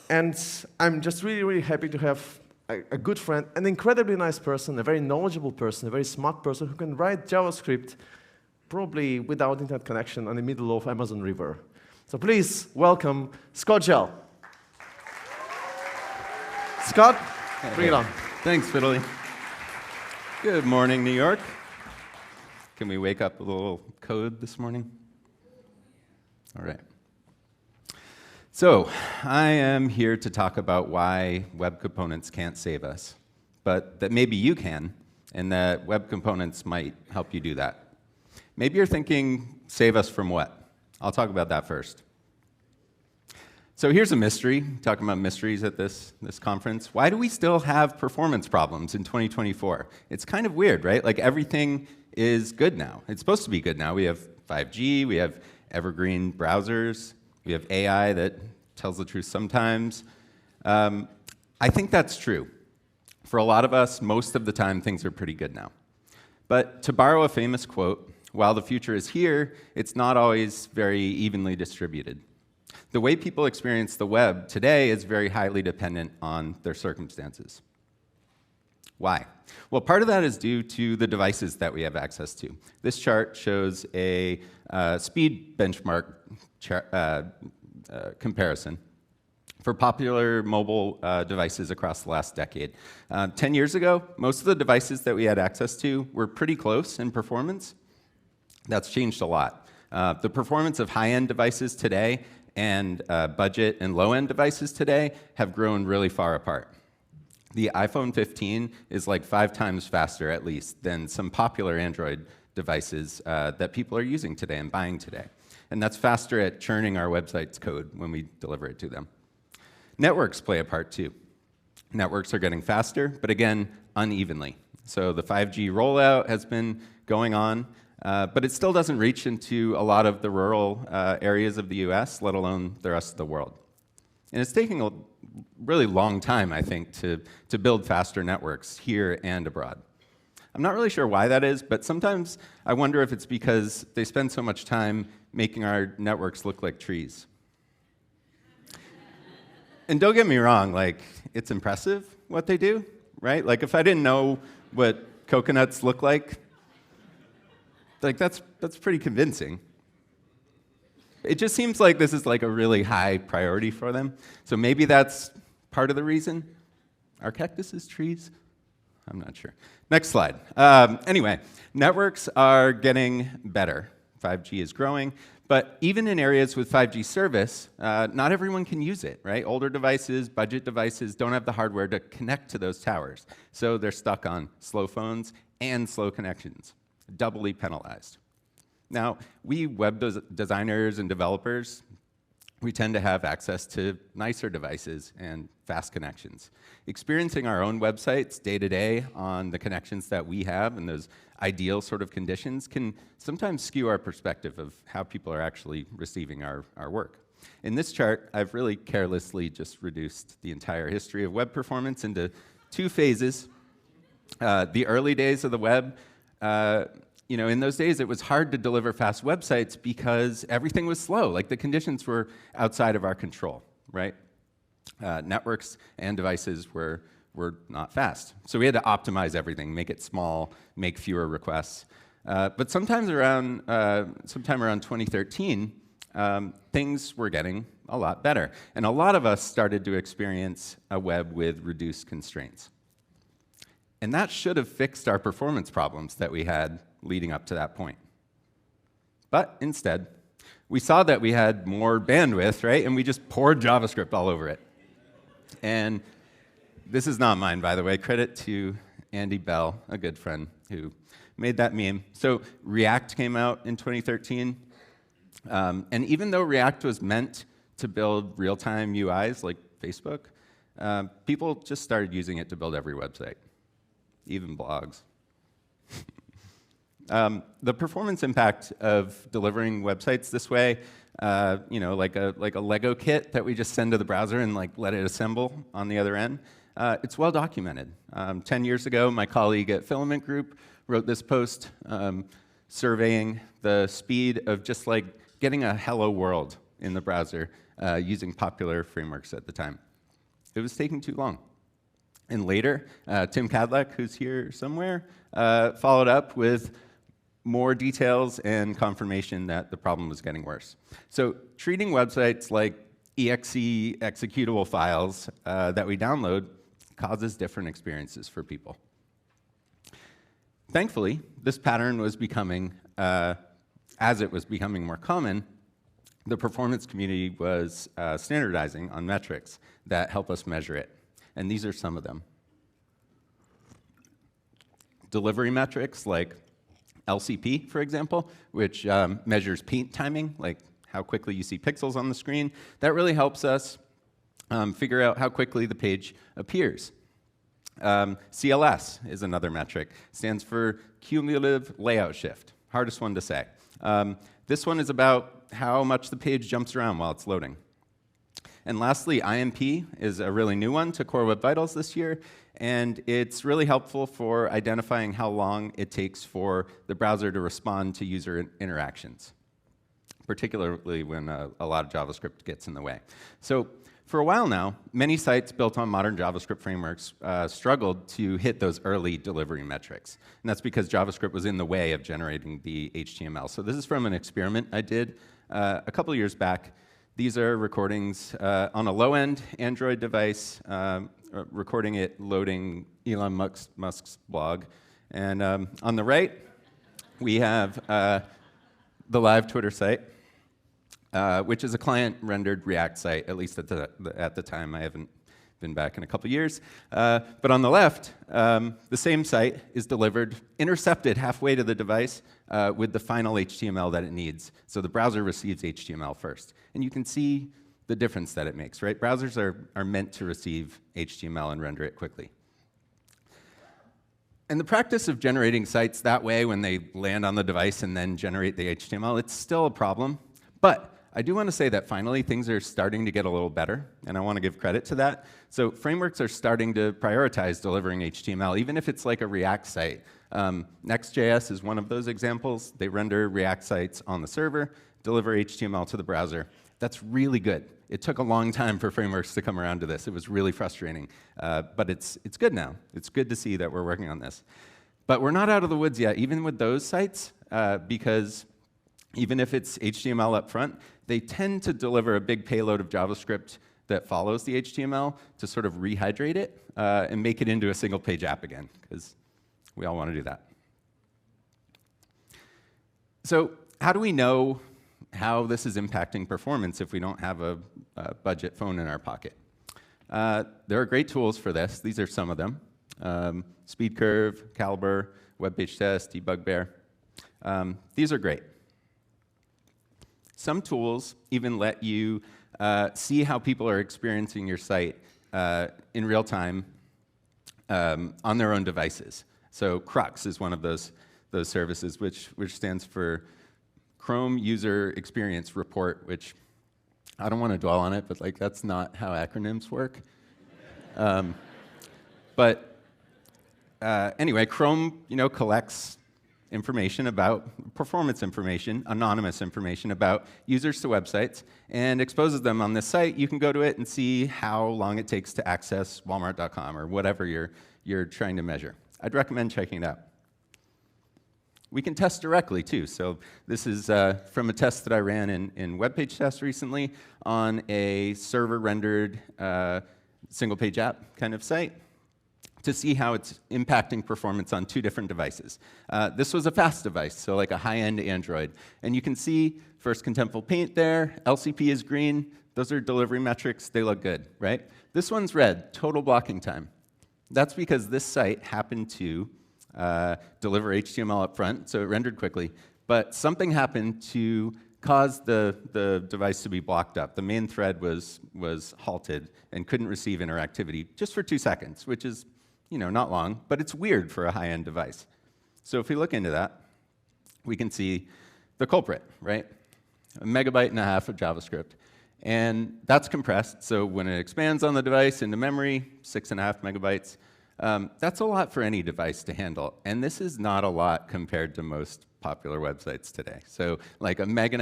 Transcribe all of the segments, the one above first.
And I'm just really, really happy to have a good friend, an incredibly nice person, a very knowledgeable person, a very smart person who can write JavaScript probably without internet connection on the middle of Amazon River. So please welcome Scott Jehl. Scott, bring it on. Thanks, Fiddly. Good morning, New York. Can we wake up a little code this morning? All right. So I am here to talk about why web components can't save us, but that maybe you can, and that web components might help you do that. Maybe you're thinking, save us from what? I'll talk about that first. So here's a mystery, talking about mysteries at this conference. Why do we still have performance problems in 2024? It's kind of weird, right? Like everything is good now. It's supposed to be good now. We have 5G, we have evergreen browsers, we have AI that tells the truth sometimes. I think that's true. For a lot of us, most of the time, things are pretty good now. But to borrow a famous quote, while the future is here, it's not always very evenly distributed. The way people experience the web today is very highly dependent on their circumstances. Why? Well, part of that is due to the devices that we have access to. This chart shows a speed benchmark comparison for popular mobile devices across the last decade. 10 years ago, most of the devices that we had access to were pretty close in performance. That's changed a lot. The performance of high-end devices today and budget and low-end devices today have grown really far apart. The iPhone 15 is like 5 times faster, at least, than some popular Android devices that people are using today and buying today. And that's faster at churning our website's code when we deliver it to them. Networks play a part, too. Networks are getting faster, but again, unevenly. So the 5G rollout has been going on, but it still doesn't reach into a lot of the rural areas of the US, let alone the rest of the world. And it's taking a really long time, I think, to build faster networks here and abroad. I'm not really sure why that is, but sometimes I wonder if it's because they spend so much time making our networks look like trees. And don't get me wrong, like, it's impressive what they do, right? Like, if I didn't know what coconuts look like, that's pretty convincing. It just seems like this is like a really high priority for them. So maybe that's part of the reason. Are cactuses trees? I'm not sure. Next slide. Anyway, networks are getting better. 5G is growing. But even in areas with 5G service, not everyone can use it, right? Older devices, budget devices don't have the hardware to connect to those towers. So they're stuck on slow phones and slow connections, doubly penalized. Now, we web designers and developers, we tend to have access to nicer devices and fast connections. Experiencing our own websites day to day on the connections that we have and those ideal sort of conditions can sometimes skew our perspective of how people are actually receiving our work. In this chart, I've really carelessly just reduced the entire history of web performance into 2 phases. The early days of the web, in those days, it was hard to deliver fast websites because everything was slow. Like, the conditions were outside of our control, right? Networks and devices were not fast. So we had to optimize everything, make it small, make fewer requests. But sometime around 2013, things were getting a lot better. And a lot of us started to experience a web with reduced constraints. And that should have fixed our performance problems that we had leading up to that point. But instead, we saw that we had more bandwidth, right? And we just poured JavaScript all over it. And this is not mine, by the way. Credit to Andy Bell, a good friend, who made that meme. So React came out in 2013. And even though React was meant to build real-time UIs like Facebook, people just started using it to build every website, even blogs. The performance impact of delivering websites this way, like a Lego kit that we just send to the browser and let it assemble on the other end, it's well documented. 10 years ago, my colleague at Filament Group wrote this post surveying the speed of just getting a hello world in the browser using popular frameworks at the time. It was taking too long. And later, Tim Cadleck, who's here somewhere, followed up with more details and confirmation that the problem was getting worse. So treating websites like exe executable files that we download causes different experiences for people. Thankfully, this pattern was becoming, as it was becoming more common, the performance community was standardizing on metrics that help us measure it. And these are some of them. Delivery metrics like LCP, for example, which measures paint timing, like how quickly you see pixels on the screen. That really helps us figure out how quickly the page appears. CLS is another metric. Stands for cumulative layout shift. Hardest one to say. This one is about how much the page jumps around while it's loading. And lastly, IMP is a really new one to Core Web Vitals this year, and it's really helpful for identifying how long it takes for the browser to respond to user interactions, particularly when a lot of JavaScript gets in the way. So for a while now, many sites built on modern JavaScript frameworks struggled to hit those early delivery metrics. And that's because JavaScript was in the way of generating the HTML. So this is from an experiment I did a couple of years back. These are recordings on a low-end Android device, recording it loading Elon Musk's blog. And on the right, we have the live Twitter site, which is a client-rendered React site, at least at the time. I haven't been back in a couple years. But on the left, the same site is delivered, intercepted halfway to the device with the final HTML that it needs. So the browser receives HTML first. And you can see the difference that it makes, right? Browsers are meant to receive HTML and render it quickly. And the practice of generating sites that way when they land on the device and then generate the HTML, it's still a problem. But I do want to say that finally things are starting to get a little better, and I want to give credit to that. So frameworks are starting to prioritize delivering HTML, even if it's like a React site. Next.js is one of those examples. They render React sites on the server, deliver HTML to the browser. That's really good. It took a long time for frameworks to come around to this. It was really frustrating, but it's good now. It's good to see that we're working on this. But we're not out of the woods yet, even with those sites, because even if it's HTML up front, they tend to deliver a big payload of JavaScript that follows the HTML to sort of rehydrate it and make it into a single-page app again, because we all want to do that. So how do we know how this is impacting performance if we don't have a budget phone in our pocket? There are great tools for this. These are some of them. SpeedCurve, Calibre, Web Page Test, DebugBear. These are great. Some tools even let you see how people are experiencing your site in real time on their own devices. So Crux is one of those services, which stands for Chrome User Experience Report, which I don't want to dwell on it, but like that's not how acronyms work. Anyway, Chrome collects information about performance information, anonymous information about users to websites, and exposes them on this site. You can go to it and see how long it takes to access Walmart.com or whatever you're trying to measure. I'd recommend checking it out. We can test directly, too. So this is from a test that I ran in Web Page Test recently on a server-rendered single-page app kind of site, to see how it's impacting performance on 2 different devices. This was a fast device, so like a high-end Android. And you can see first contentful paint there, LCP is green, those are delivery metrics, they look good, right? This one's red, total blocking time. That's because this site happened to deliver HTML up front, so it rendered quickly, but something happened to cause the device to be blocked up. The main thread was halted and couldn't receive interactivity just for 2 seconds, which is not long, but it's weird for a high-end device. So if we look into that, we can see the culprit, right? 1.5 megabytes of JavaScript. And that's compressed, so when it expands on the device into memory, 6.5 megabytes, that's a lot for any device to handle. And this is not a lot compared to most popular websites today. So like 1.5 meg,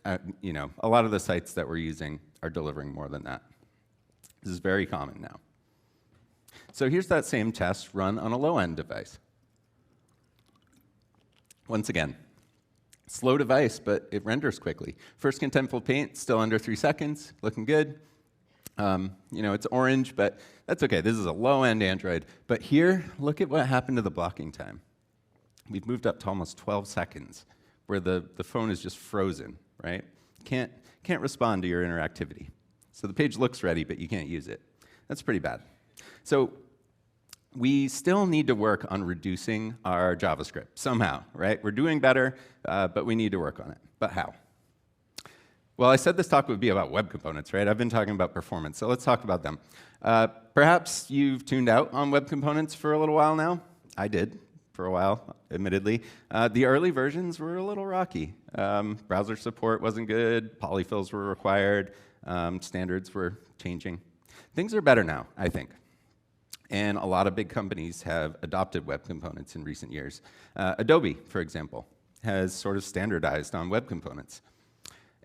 a lot of the sites that we're using are delivering more than that. This is very common now. So here's that same test run on a low-end device. Once again, slow device, but it renders quickly. First contentful paint, still under 3 seconds, looking good. It's orange, but that's okay. This is a low-end Android. But here, look at what happened to the blocking time. We've moved up to almost 12 seconds, where the phone is just frozen, right? Can't respond to your interactivity. So the page looks ready, but you can't use it. That's pretty bad. So we still need to work on reducing our JavaScript somehow, right? We're doing better, but we need to work on it. But how? Well, I said this talk would be about web components, right? I've been talking about performance, so let's talk about them. Perhaps you've tuned out on web components for a little while now. I did for a while, admittedly. The early versions were a little rocky. Browser support wasn't good, polyfills were required, standards were changing. Things are better now, I think. And a lot of big companies have adopted web components in recent years. Adobe, for example, has sort of standardized on web components.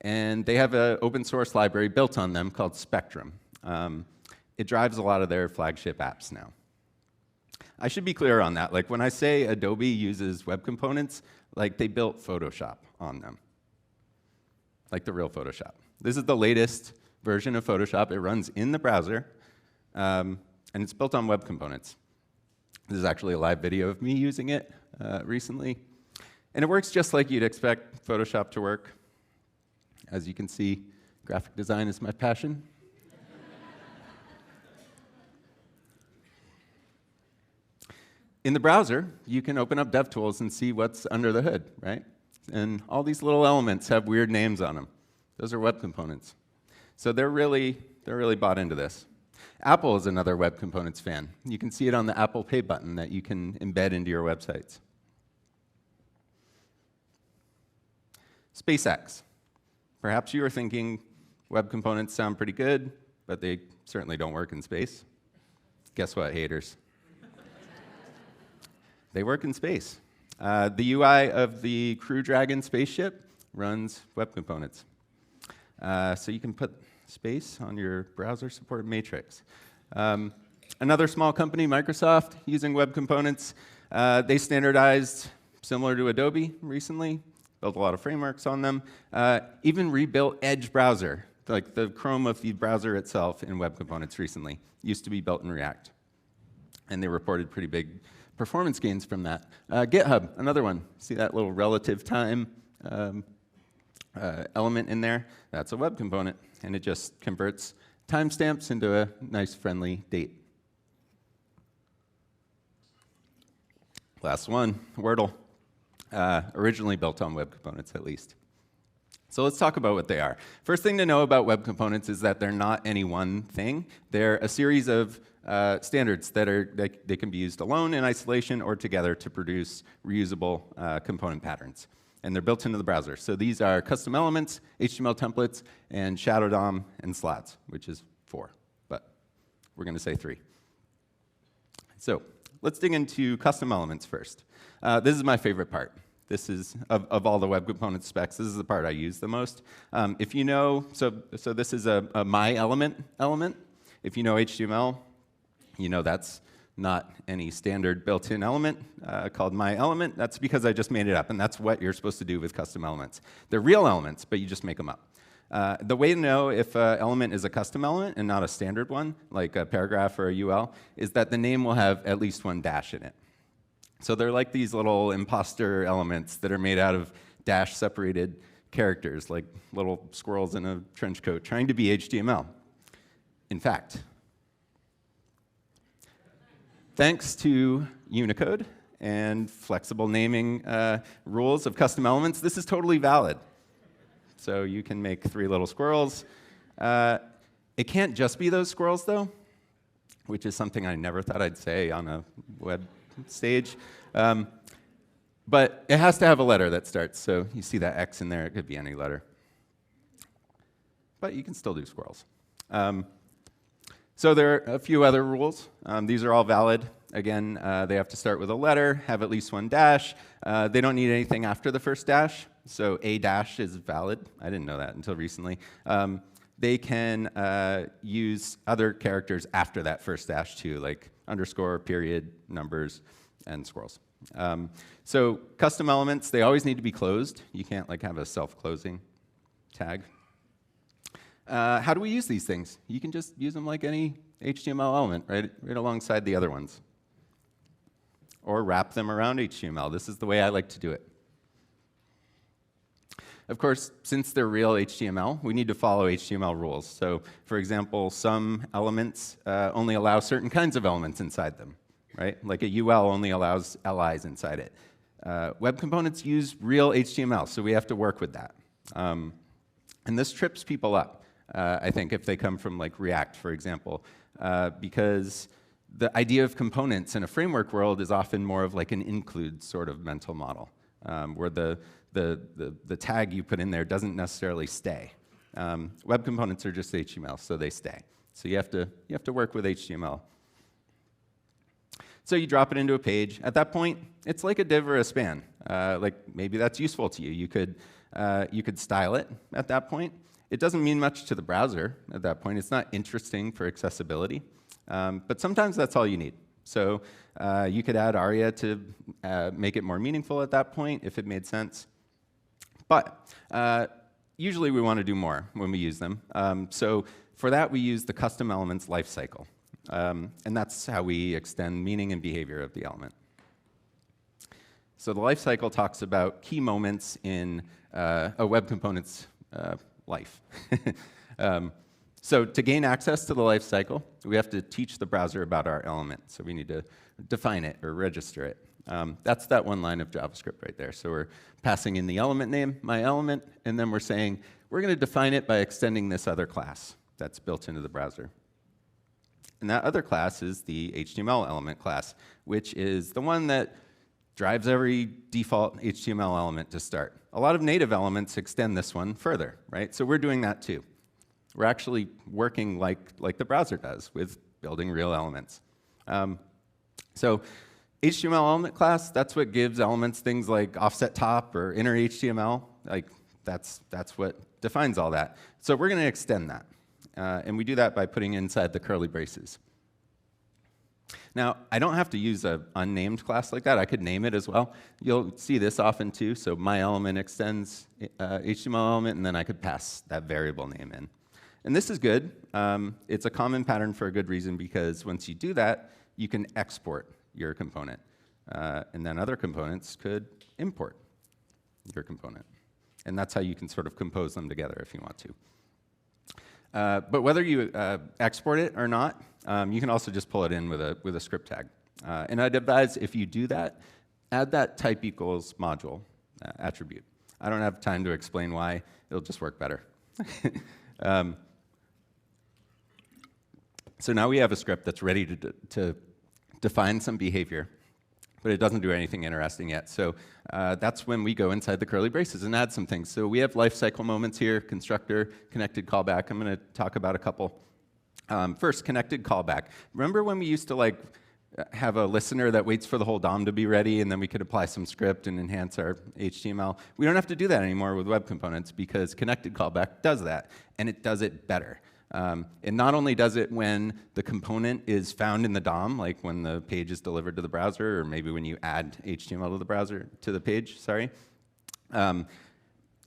And they have an open source library built on them called Spectrum. It drives a lot of their flagship apps now. I should be clear on that. Like when I say Adobe uses web components, like they built Photoshop on them. Like the real Photoshop. This is the latest version of Photoshop. It runs in the browser, and it's built on web components. This is actually a live video of me using it recently. And it works just like you'd expect Photoshop to work. As you can see, graphic design is my passion. In the browser, you can open up DevTools and see what's under the hood, right? And all these little elements have weird names on them. Those are web components. So they're really bought into this. Apple is another web components fan. You can see it on the Apple Pay button that you can embed into your websites. SpaceX. Perhaps you are thinking web components sound pretty good, but they certainly don't work in space. Guess what, haters? They work in space. The UI of the Crew Dragon spaceship runs web components. So you can put space on your browser-supported matrix. Another small company, Microsoft, using web components. They standardized, similar to Adobe recently, built a lot of frameworks on them, even rebuilt Edge browser, like the Chrome of the browser itself in web components recently. Used to be built in React. And they reported pretty big performance gains from that. GitHub, another one. See that little relative time element in there? That's a web component, and it just converts timestamps into a nice, friendly date. Last one, Wordle. Originally built on web components, at least. So let's talk about what they are. First thing to know about web components is that they're not any one thing. They're a series of standards that they can be used alone in isolation or together to produce reusable component patterns. And they're built into the browser. So these are custom elements, HTML templates, and shadow DOM and slats, which is 4. But we're going to say 3. So let's dig into custom elements first. This is my favorite part. This is, of all the web component specs, this is the part I use the most. If you know, so this is a my element. If you know HTML, you know that's not any standard built-in element called my element. That's because I just made it up, and that's what you're supposed to do with custom elements. They're real elements, but you just make them up. The way to know if an element is a custom element and not a standard one, like a paragraph or a UL, is that the name will have at least one dash in it. So they're like these little imposter elements that are made out of dash-separated characters, like little squirrels in a trench coat trying to be HTML. In fact, thanks to Unicode and flexible naming rules of custom elements, this is totally valid. So you can make 3 little squirrels. It can't just be those squirrels, though, which is something I never thought I'd say on a web stage. But it has to have a letter that starts. So you see that X in there. It could be any letter. But you can still do squirrels. So there are a few other rules. These are all valid. Again, they have to start with a letter, have at least one dash. They don't need anything after the first dash. So a dash is valid. I didn't know that until recently. they can use other characters after that first dash too, like underscore, period, numbers, and squirrels. So custom elements, they always need to be closed. You can't like have a self-closing tag. How do we use these things? You can just use them like any HTML element, right alongside the other ones. Or wrap them around HTML. This is the way I like to do it. Of course, since they're real HTML, we need to follow HTML rules. So, for example, some elements only allow certain kinds of elements inside them, right? Like a UL only allows LIs inside it. Web components use real HTML, so we have to work with that. And this trips people up, I think, if they come from like React, for example, because the idea of components in a framework world is often more of like an include sort of mental model, where the tag you put in there doesn't necessarily stay. Web components are just HTML, so they stay. So you have to work with HTML. So you drop it into a page. At that point, it's like a div or a span. Like maybe that's useful to you. You could style it at that point. It doesn't mean much to the browser at that point. It's not interesting for accessibility. But sometimes that's all you need. So you could add ARIA to make it more meaningful at that point if it made sense. But usually we want to do more when we use them. So for that, we use the custom elements lifecycle. And that's how we extend meaning and behavior of the element. So the lifecycle talks about key moments in a web component's life. So to gain access to the lifecycle, we have to teach the browser about our element. So we need to define it or register it. That's that one line of JavaScript right there. So we're passing in the element name, my element, and then we're saying, we're going to define it by extending this other class that's built into the browser. And that other class is the HTML element class, which is the one that drives every default HTML element to start. A lot of native elements extend this one further, right? So we're doing that too. We're actually working like the browser does with building real elements. So HTML element class, that's what gives elements things like offset top or inner HTML. Like that's what defines all that. So we're going to extend that. And we do that by putting inside the curly braces. Now, I don't have to use an unnamed class like that. I could name it as well. You'll see this often too. So my element extends HTML element, and then I could pass that variable name in. And this is good. It's a common pattern for a good reason, because once you do that, you can export your component. And then other components could import your component. And that's how you can sort of compose them together if you want to. But whether you export it or not, you can also just pull it in with a script tag. And I'd advise, if you do that, add that type equals module attribute. I don't have time to explain why. It'll just work better. So now we have a script that's ready to define some behavior, but it doesn't do anything interesting yet. So that's when we go inside the curly braces and add some things. So we have lifecycle moments here, constructor, connected callback. I'm going to talk about a couple. First, connected callback. Remember when we used to have a listener that waits for the whole DOM to be ready, and then we could apply some script and enhance our HTML? We don't have to do that anymore with web components, because connected callback does that, and it does it better. It not only does it when the component is found in the DOM, like when the page is delivered to the browser, or maybe when you add HTML to the browser, to the page, sorry.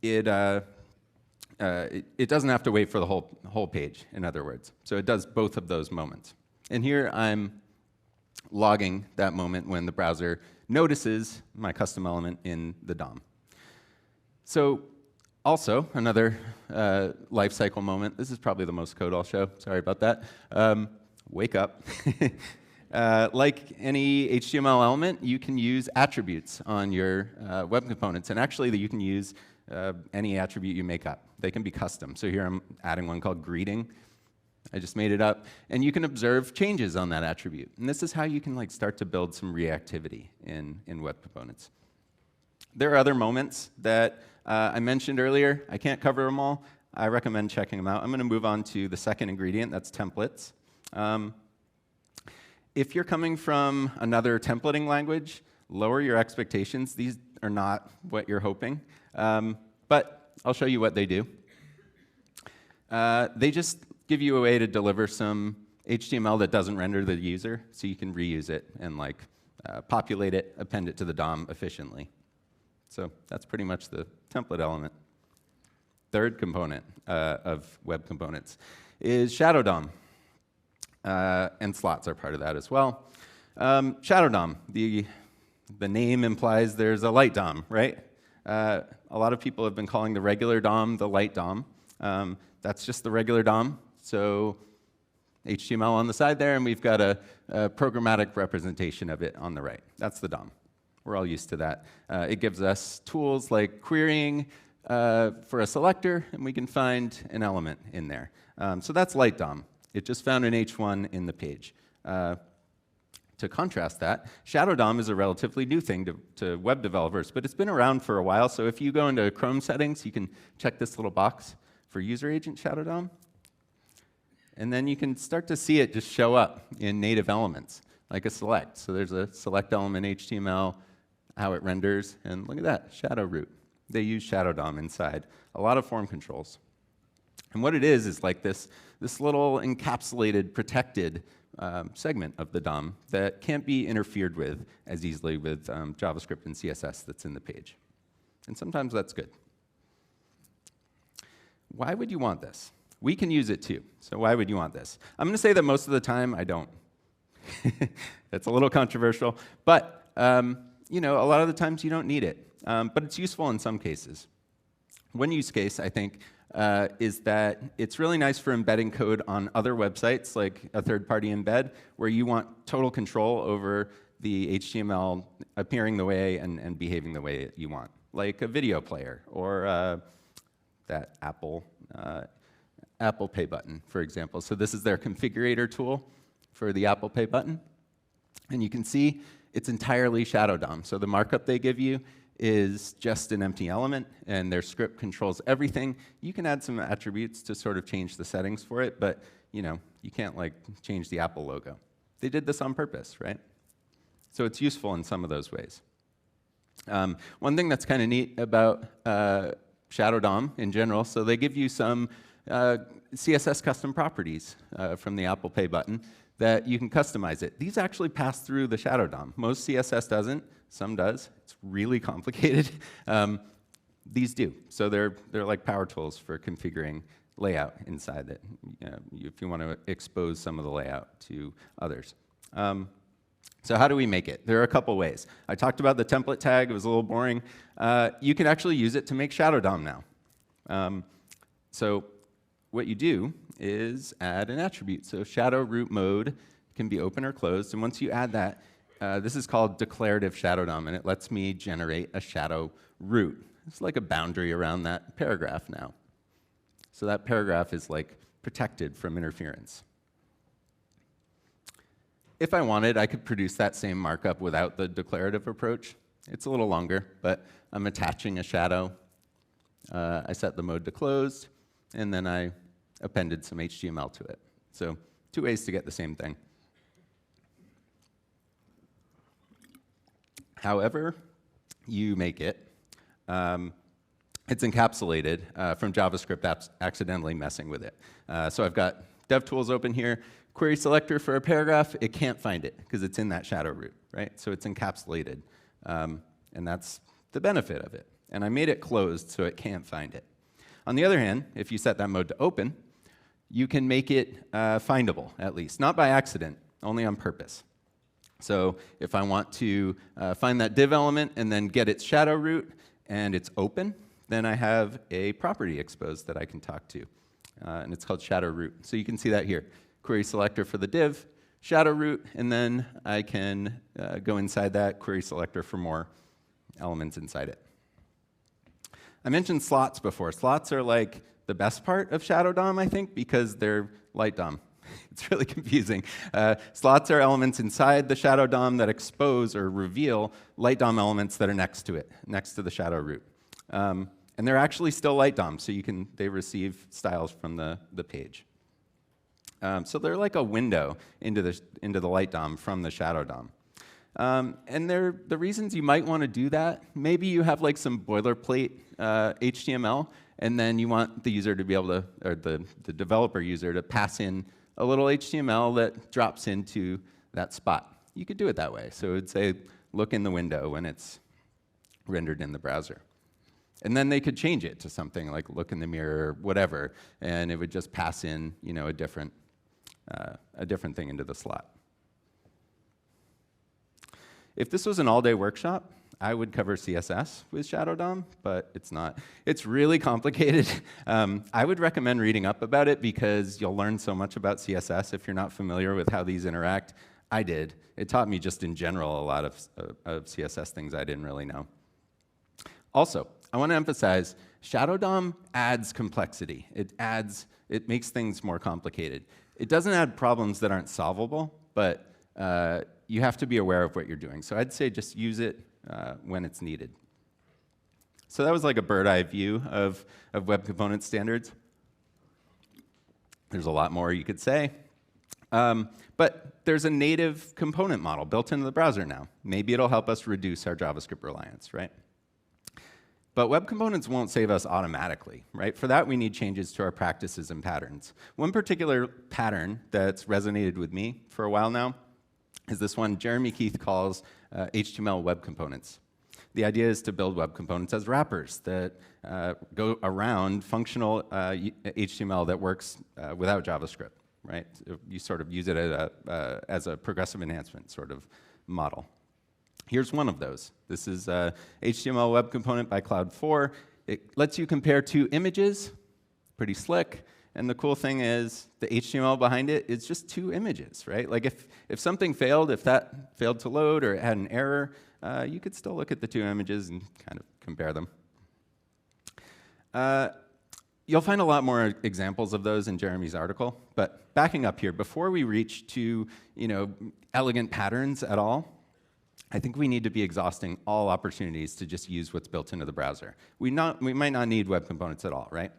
It doesn't have to wait for the whole page, in other words. So it does both of those moments. And here I'm logging that moment when the browser notices my custom element in the DOM. So also, another lifecycle moment. This is probably the most code I'll show. Sorry about that. Wake up. Like any HTML element, you can use attributes on your web components. And actually, you can use any attribute you make up. They can be custom. So here I'm adding one called greeting. I just made it up. And you can observe changes on that attribute. And this is how you can start to build some reactivity in web components. There are other moments that I mentioned earlier. I can't cover them all. I recommend checking them out. I'm going to move on to the second ingredient. That's templates. If you're coming from another templating language, lower your expectations. These are not what you're hoping. But I'll show you what they do. They just give you a way to deliver some HTML that doesn't render the user, so you can reuse it and like populate it, append it to the DOM efficiently. So that's pretty much the template element. Third component of web components is shadow DOM. And slots are part of that as well. Shadow DOM, the name implies there's a light DOM, right? A lot of people have been calling the regular DOM the light DOM. That's just the regular DOM. So HTML on the side there, and we've got a programmatic representation of it on the right. That's the DOM. We're all used to that. It gives us tools like querying for a selector, and we can find an element in there. So that's light DOM. It just found an H1 in the page. To contrast that, Shadow DOM is a relatively new thing to web developers, but it's been around for a while. So if you go into Chrome settings, you can check this little box for user agent Shadow DOM. And then you can start to see it just show up in native elements, like a select. So there's a select element HTML, how it renders, and look at that, shadow root. They use Shadow DOM inside. A lot of form controls. And what it is like this little encapsulated, protected segment of the DOM that can't be interfered with as easily with JavaScript and CSS that's in the page. And sometimes that's good. Why would you want this? We can use it too, so why would you want this? I'm going to say that most of the time I don't. That's a little controversial, but you know, a lot of the times you don't need it, but it's useful in some cases. One use case, I think, is that it's really nice for embedding code on other websites, like a third-party embed, where you want total control over the HTML appearing the way and behaving the way you want, like a video player or that Apple Pay button, for example. So this is their configurator tool for the Apple Pay button. And you can see it's entirely Shadow DOM. So the markup they give you is just an empty element, and their script controls everything. You can add some attributes to sort of change the settings for it, but you know, you can't like change the Apple logo. They did this on purpose, right? So it's useful in some of those ways. One thing that's kind of neat about Shadow DOM in general, so they give you some CSS custom properties from the Apple Pay button that you can customize it. These actually pass through the Shadow DOM. Most CSS doesn't, some does. It's really complicated. These do. So they're like power tools for configuring layout inside it, if you want to expose some of the layout to others. So how do we make it? There are a couple ways. I talked about the template tag. It was a little boring. You can actually use it to make Shadow DOM now. So what you do is add an attribute. So shadow root mode can be open or closed. And once you add that, this is called declarative Shadow DOM, and it lets me generate a shadow root. It's like a boundary around that paragraph now. So that paragraph is like protected from interference. If I wanted, I could produce that same markup without the declarative approach. It's a little longer, but I'm attaching a shadow. I set the mode to closed, and then I appended some HTML to it. So 2 ways to get the same thing. However you make it, it's encapsulated from JavaScript accidentally messing with it. So I've got DevTools open here. Query selector for a paragraph, it can't find it because it's in that shadow root, right? So it's encapsulated, and that's the benefit of it. And I made it closed so it can't find it. On the other hand, if you set that mode to open, you can make it findable, at least. Not by accident, only on purpose. So if I want to find that div element and then get its shadow root and it's open, then I have a property exposed that I can talk to. And it's called shadow root. So you can see that here. Query selector for the div, shadow root, and then I can go inside that query selector for more elements inside it. I mentioned slots before. Slots are like the best part of Shadow DOM, I think, because they're light DOM. It's really confusing. Slots are elements inside the Shadow DOM that expose or reveal light DOM elements that are next to it, next to the shadow root. And they're actually still light DOM, so they receive styles from the page. So they're like a window into the light DOM from the Shadow DOM. And the reasons you might want to do that, maybe you have like some boilerplate HTML, and then you want the user to be able to, or the developer user to pass in a little HTML that drops into that spot. You could do it that way. So it would say, look in the window when it's rendered in the browser. And then they could change it to something like look in the mirror, or whatever, and it would just pass in, a different thing into the slot. If this was an all-day workshop, I would cover CSS with Shadow DOM, but it's not. It's really complicated. I would recommend reading up about it because you'll learn so much about CSS if you're not familiar with how these interact. I did. It taught me just in general a lot of CSS things I didn't really know. Also, I want to emphasize, Shadow DOM adds complexity. It makes things more complicated. It doesn't add problems that aren't solvable, but you have to be aware of what you're doing. So I'd say just use it when it's needed. So that was like a bird's-eye view of web component standards. There's a lot more you could say. But there's a native component model built into the browser now. Maybe it'll help us reduce our JavaScript reliance, right? But web components won't save us automatically, right? For that, we need changes to our practices and patterns. One particular pattern that's resonated with me for a while now is this one Jeremy Keith calls HTML web components. The idea is to build web components as wrappers that go around functional HTML that works without JavaScript, right? You sort of use it as a progressive enhancement sort of model. Here's one of those. This is a HTML web component by Cloud4. It lets you compare two images, pretty slick. And the cool thing is the HTML behind it is just two images, right? Like if something failed, if that failed to load or it had an error, you could still look at the two images and kind of compare them. You'll find a lot more examples of those in Jeremy's article. But backing up here, before we reach to elegant patterns at all, I think we need to be exhausting all opportunities to just use what's built into the browser. We might not need web components at all, right?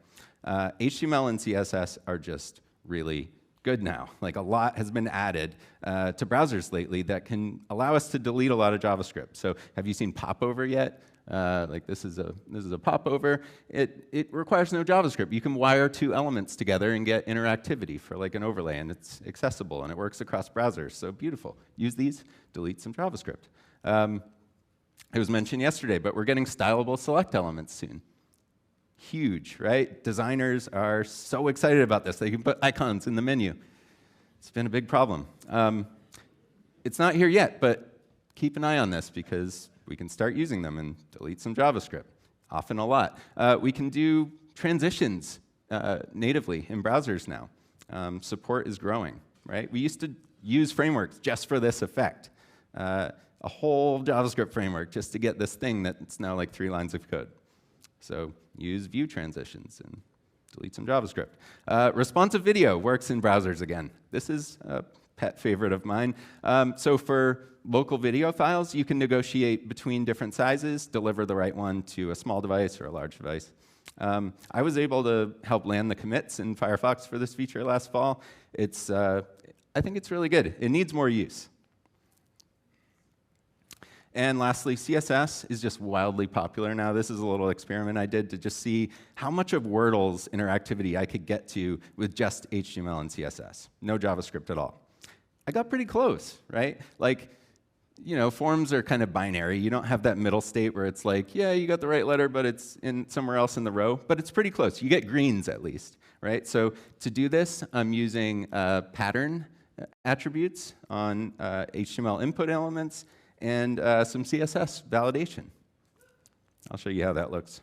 HTML and CSS are just really good now. Like a lot has been added to browsers lately that can allow us to delete a lot of JavaScript. So have you seen popover yet? Like this is a popover. It requires no JavaScript. You can wire two elements together and get interactivity for like an overlay, and it's accessible and it works across browsers. So beautiful. Use these, delete some JavaScript. It was mentioned yesterday, but we're getting stylable select elements soon. Huge, right? Designers are so excited about this. They can put icons in the menu. It's been a big problem. It's not here yet, but keep an eye on this because we can start using them and delete some JavaScript, often a lot. We can do transitions natively in browsers now. Support is growing, right? We used to use frameworks just for this effect. A whole JavaScript framework just to get this thing that's now like 3 lines of code. So use view transitions and delete some JavaScript. Responsive video works in browsers again. This is a pet favorite of mine. So for local video files, you can negotiate between different sizes, deliver the right one to a small device or a large device. I was able to help land the commits in Firefox for this feature last fall. I think it's really good. It needs more use. And lastly, CSS is just wildly popular now. This is a little experiment I did to just see how much of Wordle's interactivity I could get to with just HTML and CSS. No JavaScript at all. I got pretty close, right? Like, forms are kind of binary. You don't have that middle state where it's like, yeah, you got the right letter, but it's in somewhere else in the row. But it's pretty close. You get greens at least, right? So to do this, I'm using pattern attributes on HTML input elements and some CSS validation. I'll show you how that looks.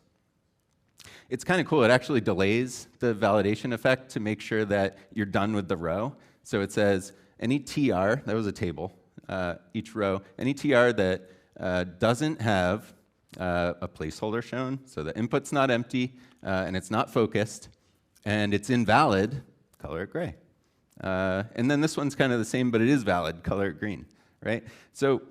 It's kind of cool. It actually delays the validation effect to make sure that you're done with the row. So it says any TR, that was a table, each row, any TR that doesn't have a placeholder shown, so the input's not empty, and it's not focused, and it's invalid, color it gray. And then this one's kind of the same, but it is valid, color it green, right? So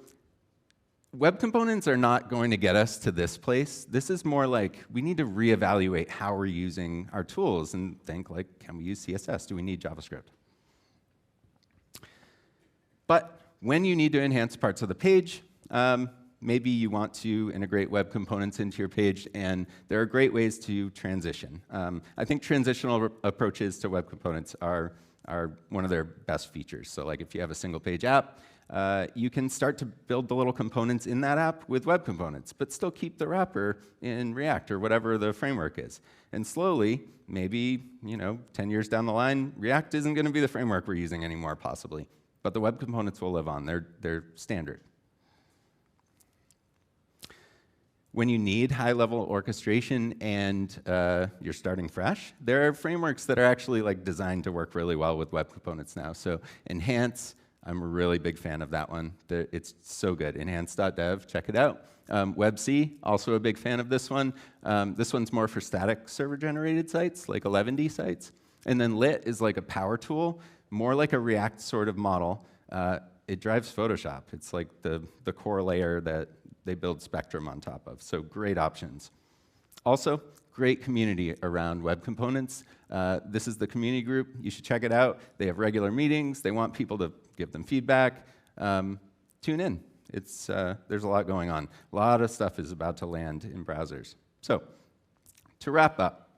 web components are not going to get us to this place. This is more like we need to reevaluate how we're using our tools and think like, can we use CSS? Do we need JavaScript? But when you need to enhance parts of the page, maybe you want to integrate web components into your page, and there are great ways to transition. I think transitional approaches to web components are one of their best features. So like if you have a single page app, you can start to build the little components in that app with web components, but still keep the wrapper in React or whatever the framework is. And slowly, maybe 10 years down the line, React isn't going to be the framework we're using anymore, possibly. But the web components will live on. They're standard. When you need high-level orchestration and you're starting fresh, there are frameworks that are actually designed to work really well with web components now. So Enhance, I'm a really big fan of that one. It's so good. Enhance.dev, check it out. WebC, also a big fan of this one. This one's more for static server-generated sites, like 11D sites. And then Lit is like a power tool, more like a React sort of model. It drives Photoshop. It's like the core layer that they build Spectrum on top of. So great options. Also, great community around web components. This is the community group. You should check it out. They have regular meetings. They want people to give them feedback. Tune in. There's a lot going on. A lot of stuff is about to land in browsers. So to wrap up,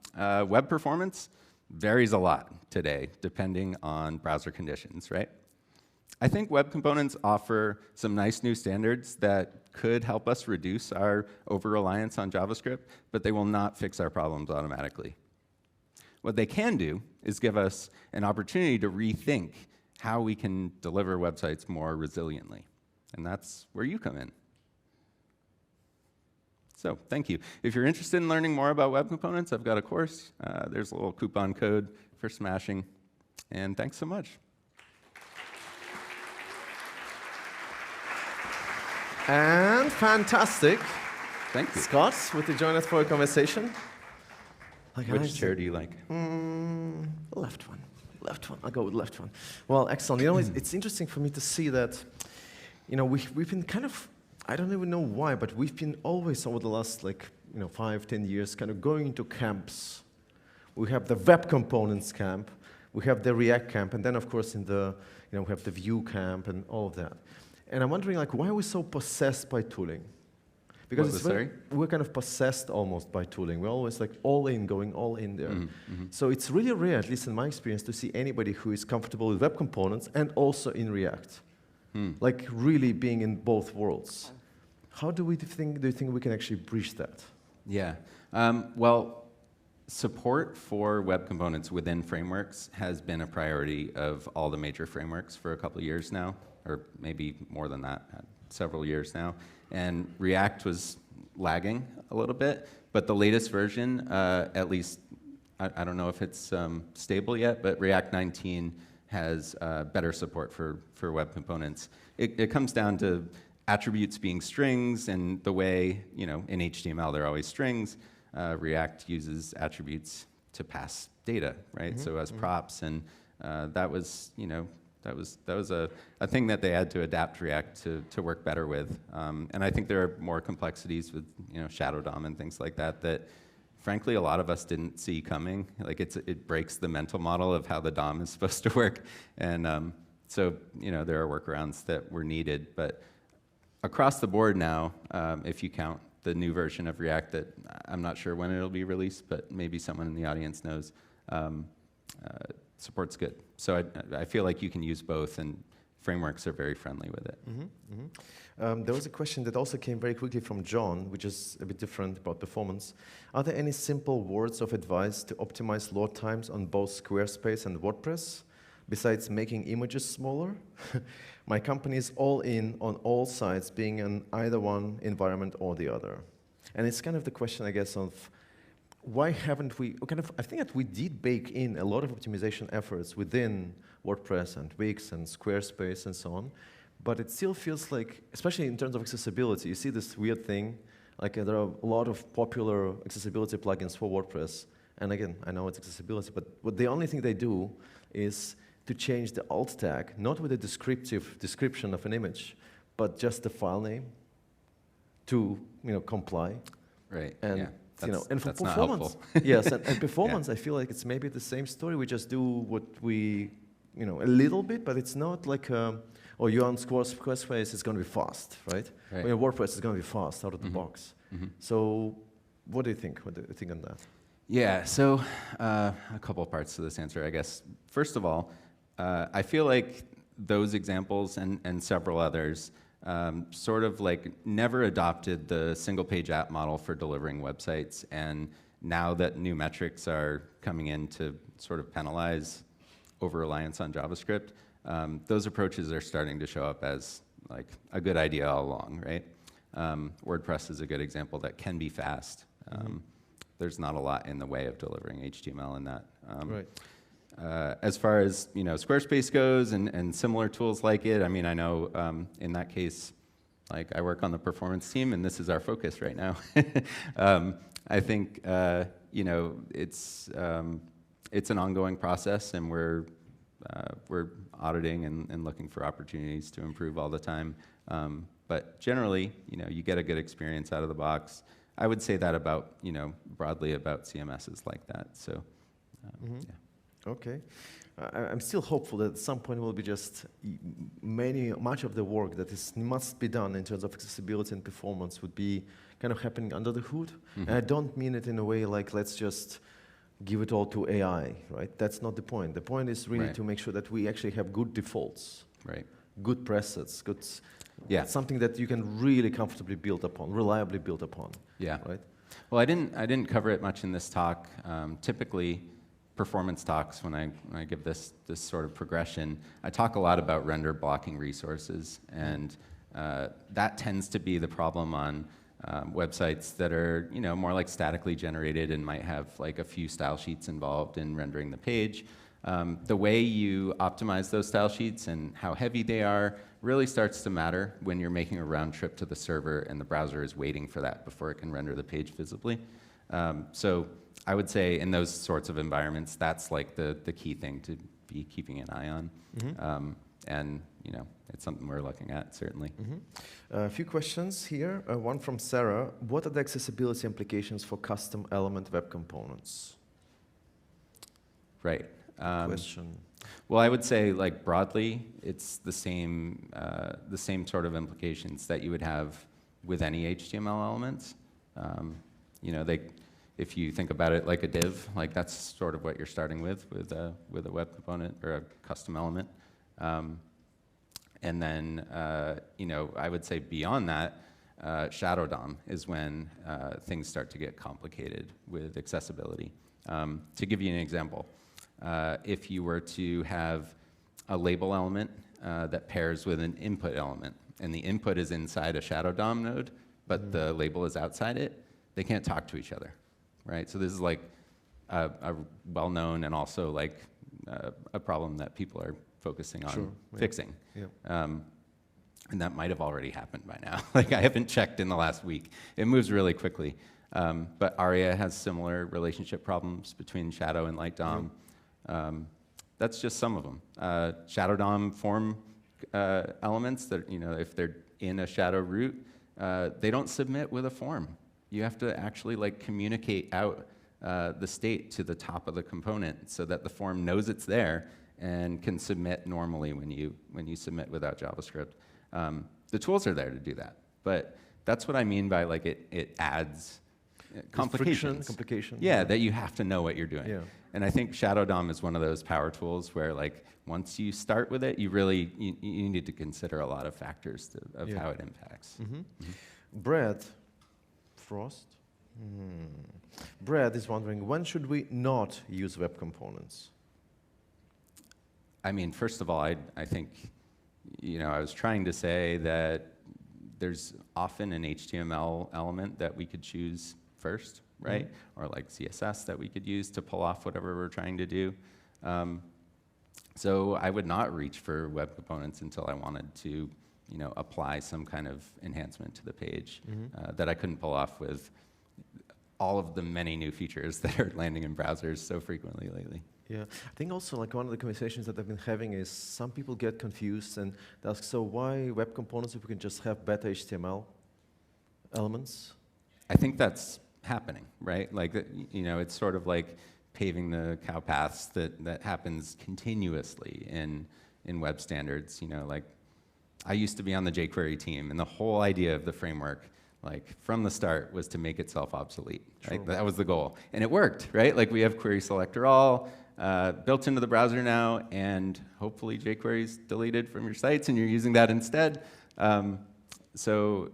web performance varies a lot today, depending on browser conditions, right? I think web components offer some nice new standards that could help us reduce our over-reliance on JavaScript, but they will not fix our problems automatically. What they can do is give us an opportunity to rethink how we can deliver websites more resiliently. And that's where you come in. So thank you. If you're interested in learning more about web components, I've got a course. There's a little coupon code for Smashing. And thanks so much. And fantastic. Thank you. Scott, would you join us for a conversation? Which chair do you like? Left one. Left one. I'll go with left one. Well, excellent. It's interesting for me to see that, we've been kind of, I don't even know why, but we've been always over the last 5, 10 years kind of going into camps. We have the web components camp, we have the React camp, and then of course we have the Vue camp and all of that. And I'm wondering, why are we so possessed by tooling? Because we're kind of possessed almost by tooling. We're always going all in there. Mm-hmm. So it's really rare, at least in my experience, to see anybody who is comfortable with web components and also in React. Really being in both worlds. How do you think we can actually bridge that? Yeah. Well, support for web components within frameworks has been a priority of all the major frameworks for a couple of years now, or maybe more than that, several years now. And React was lagging a little bit, but the latest version, at least, I don't know if it's stable yet, but React 19 has better support for web components. It comes down to attributes being strings, and the way, in HTML they're always strings. React uses attributes to pass data, right? So as props, and that was, that was a thing that they had to adapt React to work better with. And I think there are more complexities with Shadow DOM and things like that frankly a lot of us didn't see coming. It breaks the mental model of how the DOM is supposed to work. And so there are workarounds that were needed. But across the board now, if you count the new version of React that I'm not sure when it'll be released, but maybe someone in the audience knows, support's good. So I feel like you can use both, and frameworks are very friendly with it. There was a question that also came very quickly from John, which is a bit different about performance. Are there any simple words of advice to optimize load times on both Squarespace and WordPress, besides making images smaller? My company is all in on all sides, being in either one environment or the other. And it's kind of the question, I guess, of why haven't we, I think that we did bake in a lot of optimization efforts within WordPress and Wix and Squarespace and so on, but it still feels like, especially in terms of accessibility, you see this weird thing, there are a lot of popular accessibility plugins for WordPress, and again, I know it's accessibility, but the only thing they do is to change the alt tag, not with a descriptive description of an image, but just the file name to comply. Right, and, yeah. And for that's performance, yes, and performance, yeah. I feel like it's maybe the same story. We just do what we, a little bit, but it's not like, or you're on Squarespace, it's going to be fast, right? Right. Or your WordPress is going to be fast out of the box. Mm-hmm. So what do you think? What do you think on that? Yeah, so a couple of parts to this answer, I guess. First of all, I feel like those examples and several others sort of like never adopted the single page app model for delivering websites, and now that new metrics are coming in to sort of penalize over-reliance on JavaScript, those approaches are starting to show up as like a good idea all along, right? WordPress is a good example that can be fast. There's not a lot in the way of delivering HTML in that. Right. As far as Squarespace goes and similar tools like it, I mean, I know in that case, like I work on the performance team, and this is our focus right now. I think it's an ongoing process, and we're auditing and looking for opportunities to improve all the time. But generally, you get a good experience out of the box. I would say that about broadly about CMSs like that. So, yeah. Okay. I'm still hopeful that at some point will be just much of the work that must be done in terms of accessibility and performance would be kind of happening under the hood. And I don't mean it in a way like let's just give it all to AI, right? That's not the point. The point is really to make sure that we actually have good defaults, good presets, something that you can really comfortably build upon, reliably build upon. Yeah. Right. Well, I didn't cover it much in this talk. Typically, performance talks, when I give this sort of progression, I talk a lot about render blocking resources, and that tends to be the problem on websites that are more like statically generated and might have like a few style sheets involved in rendering the page. The way you optimize those style sheets and how heavy they are really starts to matter when you're making a round trip to the server and the browser is waiting for that before it can render the page visibly. So I would say in those sorts of environments, that's like the key thing to be keeping an eye on. And it's something we're looking at, certainly. A few questions here. One from Sarah. What are the accessibility implications for custom element web components? Right. Question. Well, I would say, like broadly, it's the same sort of implications that you would have with any HTML elements. If you think about it like a div, like that's sort of what you're starting with a web component or a custom element. And then, I would say beyond that, shadow DOM is when things start to get complicated with accessibility. To give you an example, if you were to have a label element that pairs with an input element, and the input is inside a shadow DOM node, but the label is outside it, they can't talk to each other, right? So this is like a well-known and also like a problem that people are focusing on fixing. And that might have already happened by now. Like I haven't checked in the last week. It moves really quickly. But Aria has similar relationship problems between Shadow and Light DOM. That's just some of them. Shadow DOM form elements that, if they're in a shadow root, they don't submit with a form. You have to actually like communicate out the state to the top of the component so that the form knows it's there and can submit normally when you submit without JavaScript. The tools are there to do that, but that's what I mean by like it adds complications. Complications. Yeah, that you have to know what you're doing. Yeah. And I think Shadow DOM is one of those power tools where like once you start with it, you really you need to consider a lot of factors of how it impacts. Brad Frost. Brad is wondering, when should we not use web components? I mean, first of all, I think, I was trying to say that there's often an HTML element that we could choose first, right? Or like CSS that we could use to pull off whatever we're trying to do. So I would not reach for web components until I wanted to, apply some kind of enhancement to the page that I couldn't pull off with all of the many new features that are landing in browsers so frequently lately. Yeah, I think also like one of the conversations that I've been having is some people get confused and they ask, so why web components if we can just have better HTML elements? I think that's happening, right? Like, it's sort of like paving the cow paths that happens continuously in web standards. Like I used to be on the jQuery team, and the whole idea of the framework, like from the start, was to make itself obsolete. Right? That was the goal, and it worked. Right? Like we have query selector all built into the browser now, and hopefully jQuery is deleted from your sites, and you're using that instead. So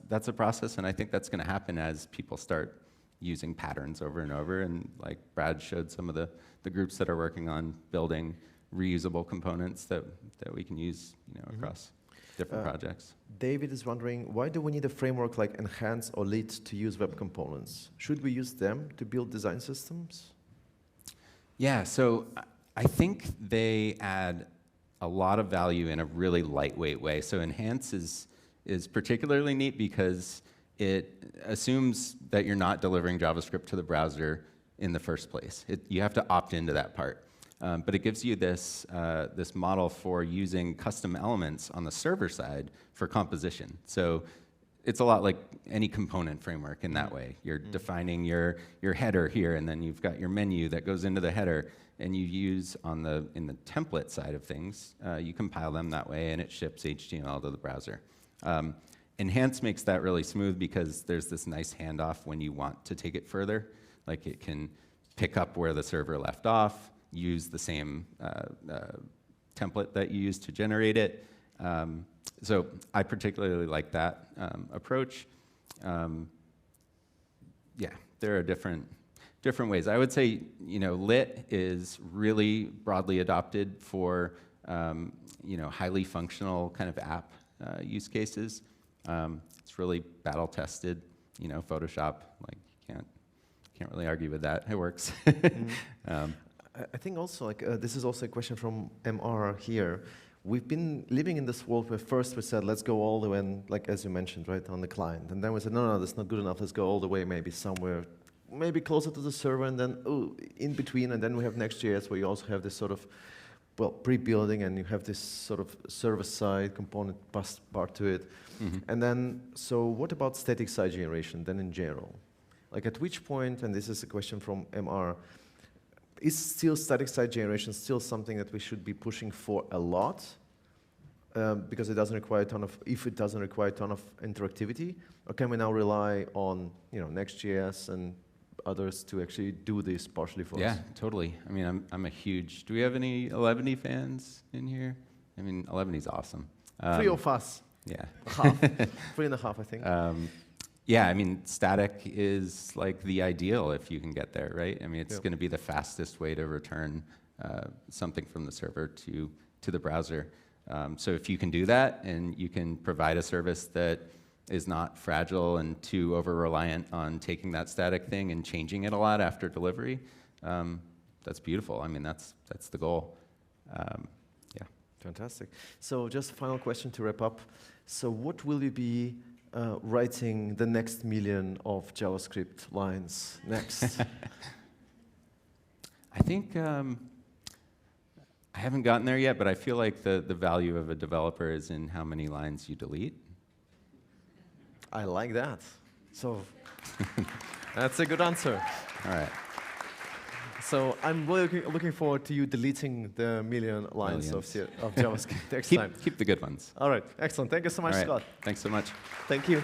that's a process, and I think that's going to happen as people start using patterns over and over. And like Brad showed some of the groups that are working on building reusable components that we can use across different projects. David is wondering, why do we need a framework like Enhance or Lit to use web components? Should we use them to build design systems? Yeah, so I think they add a lot of value in a really lightweight way. So Enhance is particularly neat because it assumes that you're not delivering JavaScript to the browser in the first place. You have to opt into that part. But it gives you this model for using custom elements on the server side for composition. So it's a lot like any component framework in that way. You're defining your header here, and then you've got your menu that goes into the header, and you use in the template side of things, you compile them that way, and it ships HTML to the browser. Enhance makes that really smooth because there's this nice handoff when you want to take it further. Like it can pick up where the server left off, use the same template that you used to generate it. So I particularly like that approach. Yeah, there are different ways. I would say, Lit is really broadly adopted for, highly functional kind of app use cases. It's really battle tested. Photoshop, like can't really argue with that. It works. I think also this is also a question from MR here. We've been living in this world where first we said, let's go all the way, and as you mentioned, right, on the client. And then we said, no, that's not good enough. Let's go all the way, maybe somewhere, maybe closer to the server, and then in between. And then we have Next.js, where you also have this sort of, pre-building, and you have this sort of server-side component part to it. And then, so what about static site generation then in general? Like at which point, and this is a question from MR, is still static site generation still something that we should be pushing for a lot? Because it doesn't require if it doesn't require a ton of interactivity? Or can we now rely on Next.js and others to actually do this partially for us? Yeah, totally. I mean, I'm a huge, do we have any 11 fans in here? I mean, 11 is awesome. 3 of us. Yeah. Half. 3.5, I think. Yeah, I mean, static is like the ideal if you can get there, right? I mean, it's going to be the fastest way to return something from the server to the browser. So if you can do that and you can provide a service that is not fragile and too over-reliant on taking that static thing and changing it a lot after delivery, that's beautiful. I mean, that's the goal. Yeah. Fantastic. So just a final question to wrap up. So what will you be writing the next million of JavaScript lines next? I think I haven't gotten there yet, but I feel like the value of a developer is in how many lines you delete. I like that. So that's a good answer. All right. So I'm really looking forward to you deleting the million lines of JavaScript next time. Keep the good ones. All right. Excellent. Thank you so much, Scott. Thanks so much. Thank you.